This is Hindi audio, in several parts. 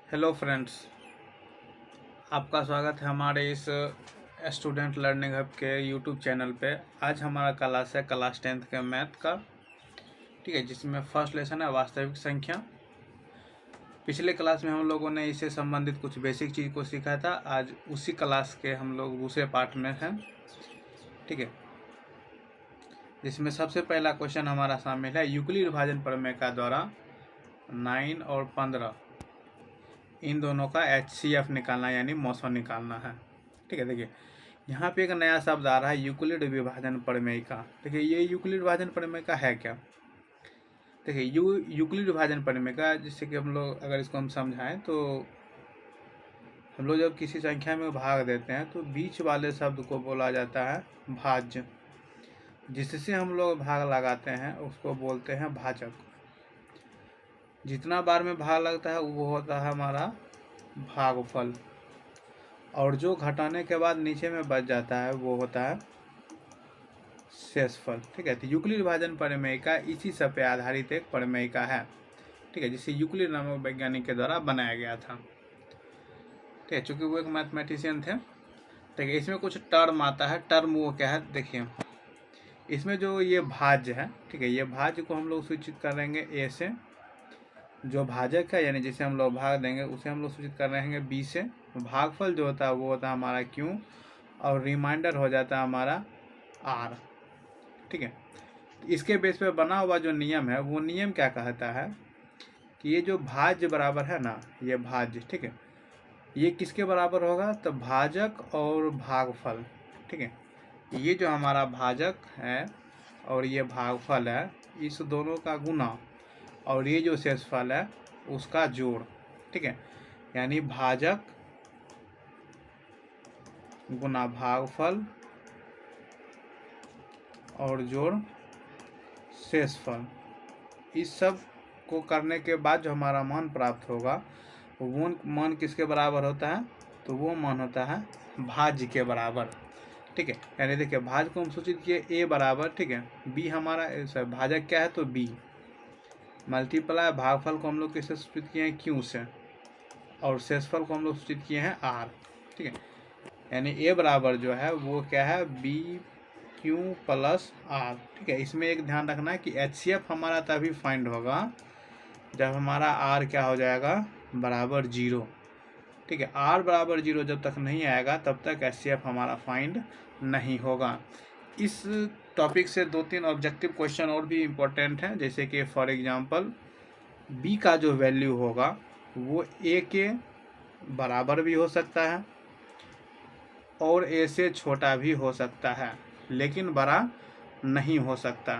हेलो फ्रेंड्स, आपका स्वागत है हमारे इस स्टूडेंट लर्निंग हब के यूट्यूब चैनल पे। आज हमारा क्लास है क्लास 10th के मैथ का, ठीक है, जिसमें फर्स्ट लेसन है वास्तविक संख्या। पिछले क्लास में हम लोगों ने इससे संबंधित कुछ बेसिक चीज़ को सीखा था। आज उसी क्लास के हम लोग दूसरे पार्ट में हैं, ठीक है, जिसमें सबसे पहला क्वेश्चन हमारा शामिल है यूक्लिड विभाजन प्रमेय का द्वारा 9 और 15 इन दोनों का HCF निकालना यानी मौसम निकालना है। ठीक है, देखिए यहाँ पे एक नया शब्द आ रहा है यूक्लिड विभाजन प्रमेय का। देखिए ये यूक्लिड विभाजन प्रमेय का है क्या। देखिए यूक्लिड विभाजन प्रमेय का, जिससे कि हम लोग अगर इसको हम समझाएं तो हम लोग जब किसी संख्या में भाग देते हैं तो बीच वाले शब्द को बोला जाता है भाज्य। जिससे हम लोग भाग लगाते हैं उसको बोलते हैं भाजक। जितना बार में भाग लगता है वो होता है हमारा भागफल, और जो घटाने के बाद नीचे में बच जाता है वो होता है शेषफल। ठीक है, तो यूक्लिड विभाजन प्रमेय का इसी सब पे आधारित एक प्रमेय का है, ठीक है, जिसे यूक्लिड नामक वैज्ञानिक के द्वारा बनाया गया था। ठीक है, चूंकि वो एक मैथमेटिशियन थे। ठीक है, इसमें कुछ टर्म आता है। टर्म वो क्या है, देखिए इसमें जो ये भाज्य है, ठीक है, ये भाज्य को हम लोग सूचित कर देंगे ए से। जो भाजक है यानी जिसे हम लोग भाग देंगे उसे हम लोग सूचित कर रहेंगे बी से। भागफल जो होता है वो होता है हमारा क्यू, और रिमाइंडर हो जाता है हमारा आर। ठीक है, इसके बेस पे बना हुआ जो नियम है वो नियम क्या कहता है कि ये जो भाज्य बराबर है ना, ये भाज्य, ठीक है, ये किसके बराबर होगा, तो भाजक और भागफल। ठीक है, ये जो हमारा भाजक है और ये भागफल है, इस दोनों का गुना, और ये जो शेषफल है उसका जोड़। ठीक है, यानी भाजक गुना भागफल और जोड़ शेषफल। इस सब को करने के बाद जो हमारा मान प्राप्त होगा वो मान किसके बराबर होता है, तो वो मान होता है भाज्य के बराबर। ठीक है, यानी देखिए भाज्य को हम सूचित किए ए बराबर, ठीक है, बी हमारा भाजक क्या है तो बी, मल्टीप्लाई भागफल को हम लोग किससे सूचित किए हैं क्यू से, और शेषफल को हम लोग सूचित किए हैं आर। ठीक है, यानी ए बराबर जो है वो क्या है बी क्यू प्लस आर। ठीक है, इसमें एक ध्यान रखना है कि HCF हमारा तभी फाइंड होगा जब हमारा आर क्या हो जाएगा बराबर 0। ठीक है, आर बराबर 0 जब तक नहीं आएगा तब तक HCF हमारा फाइंड नहीं होगा। इस टॉपिक से 2-3 ऑब्जेक्टिव क्वेश्चन और भी इम्पोर्टेंट हैं, जैसे कि फॉर एग्जांपल बी का जो वैल्यू होगा वो ए के बराबर भी हो सकता है और ए से छोटा भी हो सकता है, लेकिन बड़ा नहीं हो सकता।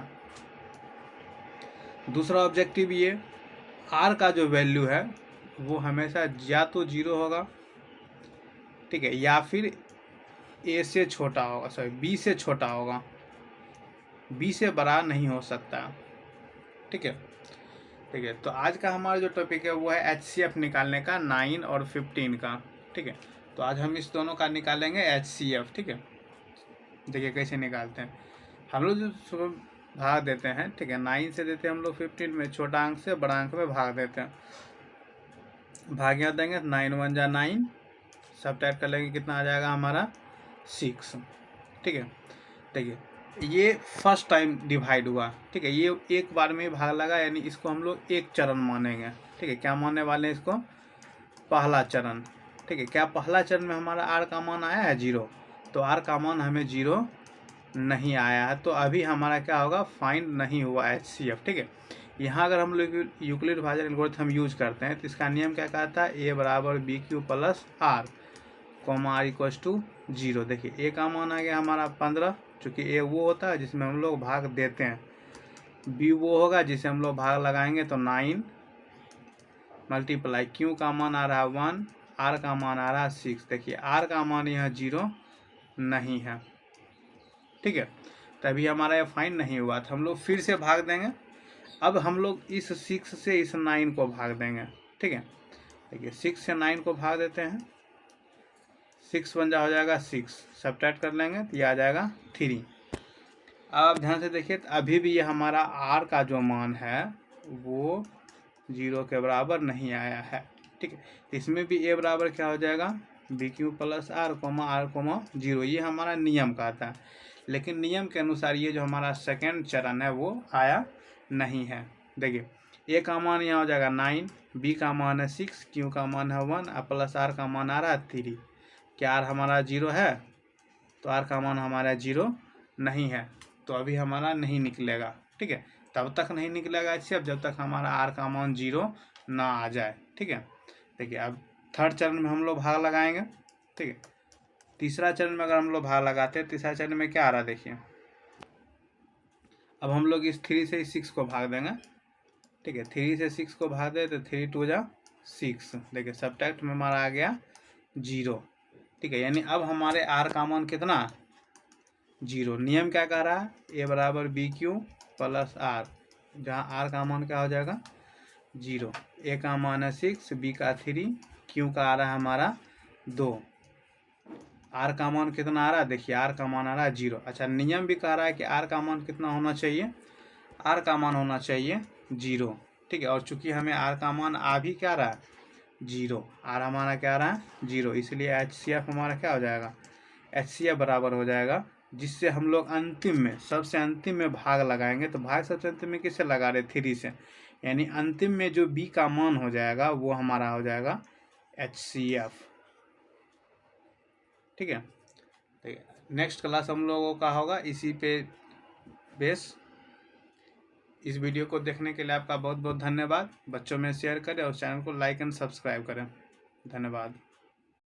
दूसरा ऑब्जेक्टिव ये आर का जो वैल्यू है वो हमेशा या तो 0 होगा, ठीक है, या फिर ए से छोटा होगा, सॉरी बी से छोटा होगा, बी से बड़ा नहीं हो सकता। ठीक है, ठीक है, तो आज का हमारा जो टॉपिक है वो है HCF निकालने का 9 और 15 का। ठीक है, तो आज हम इस दोनों का निकालेंगे HCF। ठीक है, देखिए कैसे निकालते हैं। हम लोग जो सुबह भाग देते हैं, ठीक है, 9 से देते हैं हम लोग 15 में, छोटा अंक से बड़ा अंक में भाग देते हैं। भाग्य देंगे 9 1 जा 9, सब टाइप कर लेंगे, कितना आ जाएगा हमारा 6। ठीक है, देखिए ये फर्स्ट टाइम डिवाइड हुआ। ठीक है, ये एक बार में भाग लगा, यानी इसको हम लोग एक चरण मानेंगे। ठीक है, क्या मानने वाले हैं इसको, पहला चरण। ठीक है, क्या पहला चरण में हमारा आर का मान आया है 0, तो आर का मान हमें 0 नहीं आया है, तो अभी हमारा क्या होगा फाइंड नहीं हुआ HCF। ठीक है, यहाँ अगर हम लोग यूक्लिड विभाजन एल्गोरिथम यूज करते हैं तो इसका नियम क्या कहता है, ए बराबर b q plus r comma r equals to 0। देखिए ए का मान आ गया हमारा 15, चूँकि ए वो होता है जिसमें हम लोग भाग देते हैं, बी वो होगा जिसे हम लोग भाग लगाएंगे तो 9 मल्टीप्लाई क्यू का मान आ रहा है 1, आर का मान आ रहा है 6। देखिए आर का मान यहाँ 0 नहीं है। ठीक है, तभी हमारा ये फाइंड नहीं हुआ था। हम लोग फिर से भाग देंगे। अब हम लोग इस 6 से इस 9 को भाग देंगे। ठीक है, देखिए 6 से 9 को भाग देते हैं, 6 बन हो जाएगा 6, सब्ट्रैक्ट कर लेंगे तो ये आ जाएगा 3। अब ध्यान से देखिए, तो अभी भी ये हमारा आर का जो मान है वो 0 के बराबर नहीं आया है। ठीक है। तो इसमें भी ए बराबर क्या हो जाएगा, b q plus r comma 0, ये हमारा नियम कहता है। लेकिन नियम के अनुसार ये जो हमारा सेकेंड चरण है वो आया नहीं है। देखिए ए का मान यहाँ हो जाएगा 9, बी का मान है 6, क्यू का मान है 1 और प्लस आर का मान आ रहा है 3। क्या आर हमारा 0 है? तो आर का मान हमारा 0 नहीं है, तो अभी हमारा नहीं निकलेगा। ठीक है, तब तक नहीं निकलेगा इससे जब तक हमारा आर का मान 0 ना आ जाए। ठीक है, देखिए अब थर्ड चरण में हम लोग भाग लगाएंगे। ठीक है, तीसरा चरण में अगर हम लोग भाग लगाते हैं, तीसरा चरण में क्या आ रहा है देखिए, अब हम लोग इस 3 से 6 को भाग देंगे। ठीक है, 3 से 6 को भाग दे तो 3 2 जा 6। देखिए सब्ट्रैक्ट में हमारा आ गया 0। ठीक है, यानी अब हमारे आर का मान कितना, 0। नियम क्या कह रहा है, ए बराबर बी क्यू प्लस आर, जहाँ आर का मान क्या हो जाएगा 0। ए का मान है 6, बी का 3, क्यू का आ रहा है हमारा 2, आर का मान कितना आ रहा है, देखिए आर का मान आ रहा है 0। अच्छा, नियम भी कह रहा है कि आर का मान कितना होना चाहिए, आर का मान होना चाहिए 0। ठीक है, और चूंकि हमें आर का मान आ भी क्या रहा है 0, आर हमारा क्या रहा है 0, इसलिए HCF हमारा क्या हो जाएगा, HCF बराबर हो जाएगा, जिससे हम लोग अंतिम में सबसे अंतिम में भाग लगाएंगे। तो भाग सबसे अंतिम में किससे लगा रहे, 3 से, यानी अंतिम में जो बी का मान हो जाएगा वो हमारा हो जाएगा HCF। ठीक है, नेक्स्ट क्लास हम लोगों का होगा इसी पे बेस। इस वीडियो को देखने के लिए आपका बहुत बहुत धन्यवाद। बच्चों में शेयर करें और चैनल को लाइक एंड सब्सक्राइब करें। धन्यवाद।